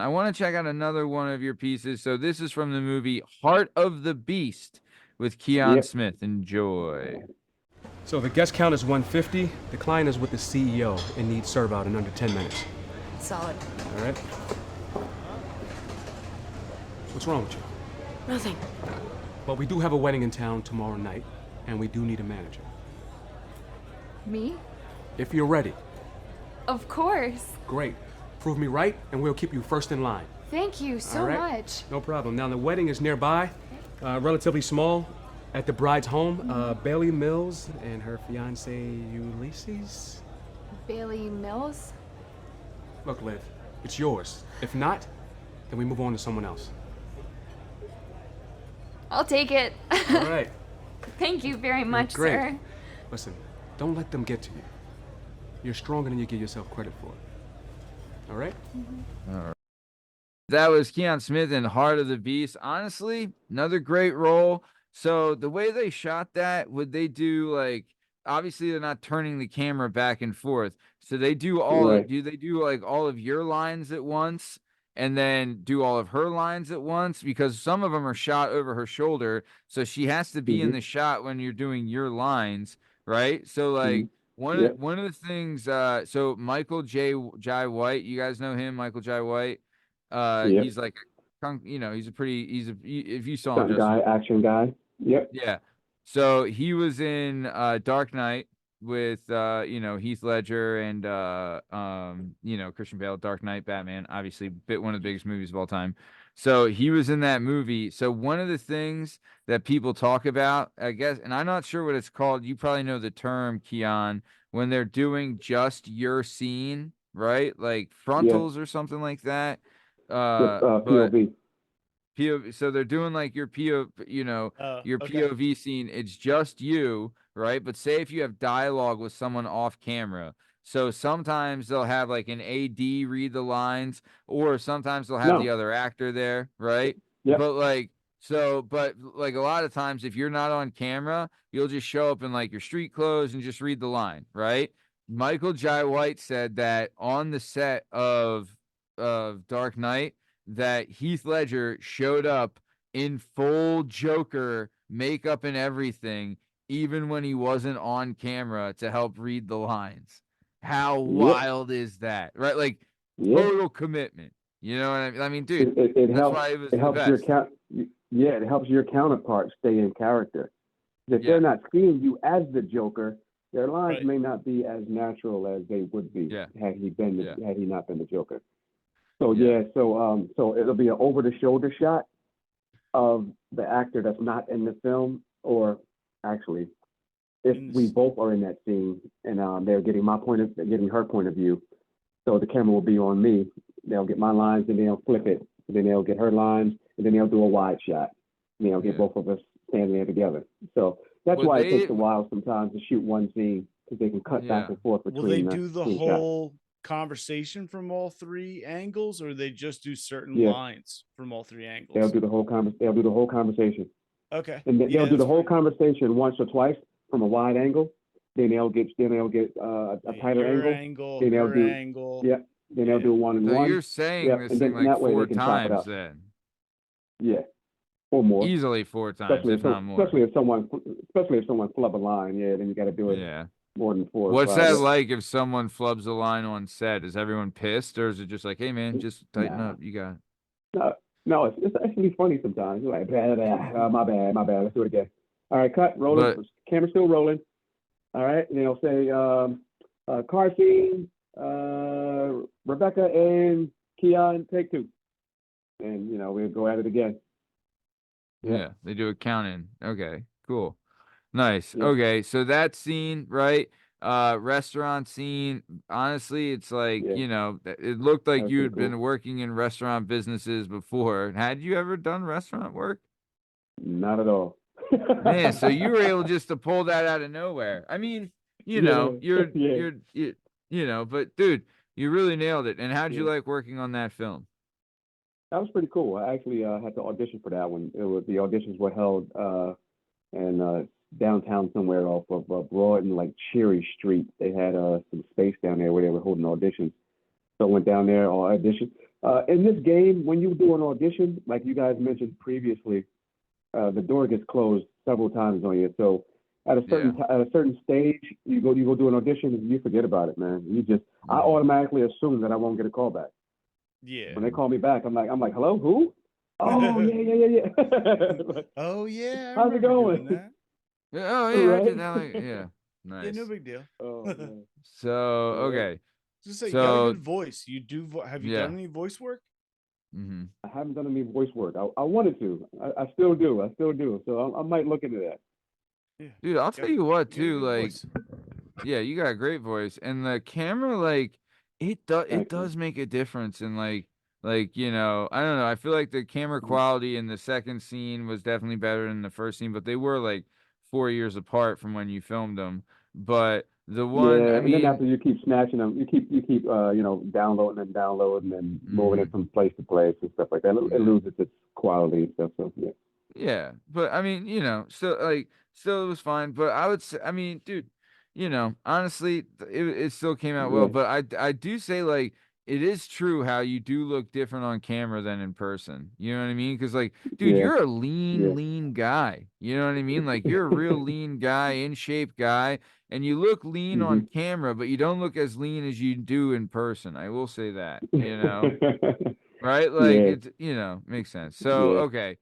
I want to check out another one of your pieces. So this is from the movie Heart of the Beast with Keyon Yep. Smith. Enjoy. So the guest count is 150. The client is with the CEO and needs serve out in under 10 minutes. Solid. All right? What's wrong with you? Nothing. Well, we do have a wedding in town tomorrow night, and we do need a manager. Me? If you're ready. Of course. Great. Prove me right, and we'll keep you first in line. Thank you so All right? much. No problem. Now, the wedding is nearby, relatively small, at the bride's home. Bailey Mills and her fiance, Ulysses. Bailey Mills? Look, Liv, it's yours. If not, then we move on to someone else. I'll take it. All right. Thank you very much, Great. sir. Listen, don't let them get to you. You're stronger than you give yourself credit for. All right? All right. That was Keyon Smith in Heart of the Beast. Honestly, another great role. So the way they shot that, would they do like, obviously they're not turning the camera back and forth. So they do all, Right. do they do like all of your lines at once and then do all of her lines at once? Because some of them are shot over her shoulder. So she has to be in the shot when you're doing your lines, right? So like Yep. one of the things, so Michael Jai White, you guys know him, Michael Jai White. Yep. He's like, he's a pretty, if you saw him, Stunt guy, Justin, action guy. Yep. yeah. So he was in Dark Knight with Heath Ledger and Christian Bale. Dark Knight, Batman, obviously one of the biggest movies of all time. So he was in that movie. So one of the things that people talk about, I guess, and I'm not sure what it's called. You probably know the term, Keon, when they're doing just your scene, right? Like frontals or something like that. Yep. But POV. POV, so they're doing like your your Okay. POV scene. It's just you, right? But say if you have dialogue with someone off camera, so sometimes they'll have like an AD read the lines, or sometimes they'll have the other actor there, right? Yep. But like a lot of times, if you're not on camera, you'll just show up in like your street clothes and just read the line, right? Michael Jai White said that on the set of Dark Knight, that Heath Ledger showed up in full Joker makeup and everything, even when he wasn't on camera to help read the lines. How wild is that, right? Like total commitment. You know what I mean? I mean, dude, It that's helps. why it was It the helps best. it helps your counterpart stay in character. If they're not seeing you as the Joker, their lines may not be as natural as they would be had he not been the Joker. So so it'll be an over the shoulder shot of the actor that's not in the film, or actually, if we both are in that scene and they're getting her point of view, so the camera will be on me. They'll get my lines and they'll flip it, and then they'll get her lines, and then they'll do a wide shot. And they'll get both of us standing there together. So that's why it takes a while sometimes to shoot one scene, because they can cut back and forth between. Will they do the whole shots. conversation from all three angles, or they just do certain lines from all three angles? They'll do the whole conversation. Okay. And they'll do the whole conversation once or twice from a wide angle. Then they'll get a tighter angle. Then they'll do angle. Yeah. Then they'll do one and so one. You're saying this thing like 4 times then? Yeah. Or more. Easily 4 times, if not more. Especially if someone flub a line, then you got to do it. Yeah. More than 4. What's that like if someone flubs a line on set? Is everyone pissed, or is it just like, hey man, just tighten up, you got it? No, it's actually funny sometimes. You're like, my bad, let's do it again. All right, cut, rolling. Camera's still rolling. All right, and they'll say car scene, Rebecca and Keyon, take 2. And we'll go at it again. Yeah, they do a count in. Okay, cool. Nice. Yeah. Okay, so that scene, right? Restaurant scene. Honestly, it's like, it looked like you had been working in restaurant businesses before. Had you ever done restaurant work? Not at all. Man, so you were able just to pull that out of nowhere. I mean, you're but dude, you really nailed it. And how'd you like working on that film? That was pretty cool. I actually had to audition for that one. The auditions were held in downtown somewhere off of Broad and like Cherry Street. They had some space down there where they were holding auditions. So I went down there, auditioned. In this game, when you do an audition, like you guys mentioned previously, the door gets closed several times on you. So at a certain stage, you go do an audition, and you forget about it, man. I automatically assume that I won't get a call back. Yeah. When they call me back, I'm like, hello, who? Oh yeah. Oh yeah. How's it going? Oh yeah, right? I did that. Like, nice. Yeah, no big deal. Oh, man. So okay. Just say you got a good voice. You do. Have you done any voice work? Mm-hmm. I haven't done any voice work. I wanted to. I still do. So I might look into that. Yeah. Dude, I'll tell you what too. Like, voice. yeah, you got a great voice, and the camera, like, it does make a difference in like you know, I don't know. I feel like the camera quality in the second scene was definitely better than the first scene, but they were like 4 years apart from when you filmed them. But the one, I mean, and then after you keep snatching them, you keep downloading and moving it from place to place and stuff like that. It loses its quality and stuff. So yeah. Yeah, but I mean, you know, still it was fine. But I would say, I mean, dude, you know, honestly, it still came out well. But I do say, like, it is true how you do look different on camera than in person. You know what I mean? Because, like, dude, you're a lean guy. You know what I mean? Like, you're a real lean guy, in shape guy, and you look lean on camera, but you don't look as lean as you do in person. I will say that. You know, right? Like, it's makes sense. So okay.